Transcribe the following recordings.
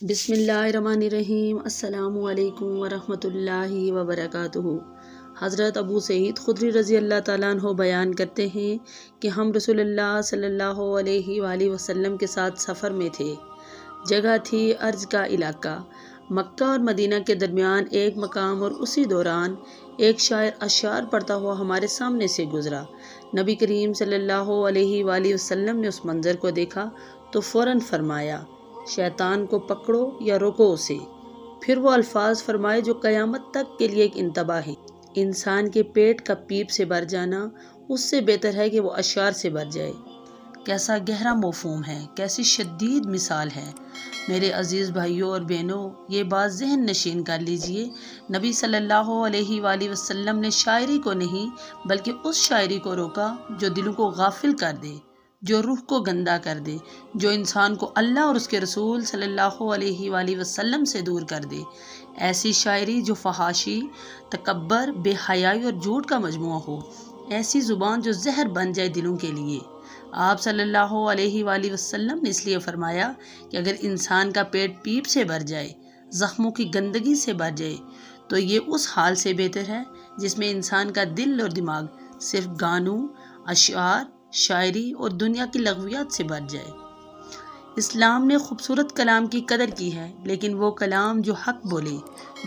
بسم اللہ الرحمن الرحیم۔ السلام علیکم ورحمۃ اللہ وبرکاتہ۔ حضرت ابو سعید خدری رضی اللہ تعالیٰ عنہ بیان کرتے ہیں کہ ہم رسول اللہ صلی اللہ علیہ وآلہ وسلم کے ساتھ سفر میں تھے۔ جگہ تھی ارض کا علاقہ۔ مکہ اور مدینہ کے درمیان ایک مقام، اور اسی دوران ایک شاعر اشعار پڑھتا ہوا ہمارے سامنے سے گزرا۔ نبی کریم صلی اللہ علیہ وآلہ وسلم نے اس منظر کو دیکھا تو فوراً فرمایا، شیطان کو پکڑو یا روکو اسے۔ پھر وہ الفاظ فرمائے جو قیامت تک کے لیے ایک انتباہ ہے۔ انسان کے پیٹ کا پیپ سے بھر جانا اس سے بہتر ہے کہ وہ اشعار سے بھر جائے۔ کیسا گہرا مفہوم ہے، کیسی شدید مثال ہے۔ میرے عزیز بھائیوں اور بہنوں، یہ بات ذہن نشین کر لیجئے، نبی صلی اللہ علیہ وآلہ وسلم نے شاعری کو نہیں بلکہ اس شاعری کو روکا جو دلوں کو غافل کر دے، جو روح کو گندا کر دے، جو انسان کو اللہ اور اس کے رسول صلی اللہ علیہ وآلہ وسلم سے دور کر دے۔ ایسی شاعری جو فحاشی، تکبر، بے حیائی اور جھوٹ کا مجموعہ ہو، ایسی زبان جو زہر بن جائے دلوں کے لیے۔ آپ صلی اللہ علیہ وآلہ وسلم نے اس لیے فرمایا کہ اگر انسان کا پیٹ پیپ سے بھر جائے، زخموں کی گندگی سے بھر جائے، تو یہ اس حال سے بہتر ہے جس میں انسان کا دل اور دماغ صرف گانوں، اشعار، شاعری اور دنیا کی لغویات سے بھر جائے۔ اسلام نے خوبصورت کلام کی قدر کی ہے، لیکن وہ کلام جو حق بولے،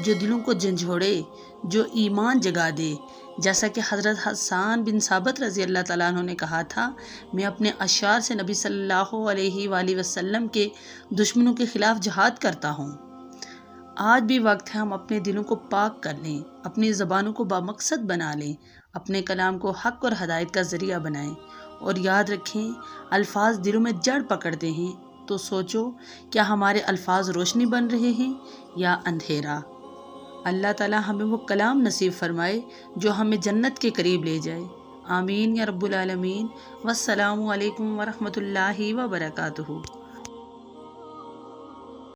جو دلوں کو جھنجھوڑے، جو ایمان جگا دے۔ جیسا کہ حضرت حسان بن ثابت رضی اللہ تعالیٰ عنہ نے کہا تھا، میں اپنے اشعار سے نبی صلی اللہ علیہ وآلہ وسلم کے دشمنوں کے خلاف جہاد کرتا ہوں۔ آج بھی وقت ہے ہم اپنے دلوں کو پاک کر لیں، اپنی زبانوں کو بامقصد بنا لیں، اپنے کلام کو حق اور ہدایت کا ذریعہ بنائیں، اور یاد رکھیں الفاظ دلوں میں جڑ پکڑتے ہیں تو سوچو، کیا ہمارے الفاظ روشنی بن رہے ہیں یا اندھیرا؟ اللہ تعالیٰ ہمیں وہ کلام نصیب فرمائے جو ہمیں جنت کے قریب لے جائے۔ آمین یا رب العالمین۔ والسلام علیکم ورحمۃ اللہ وبرکاتہ۔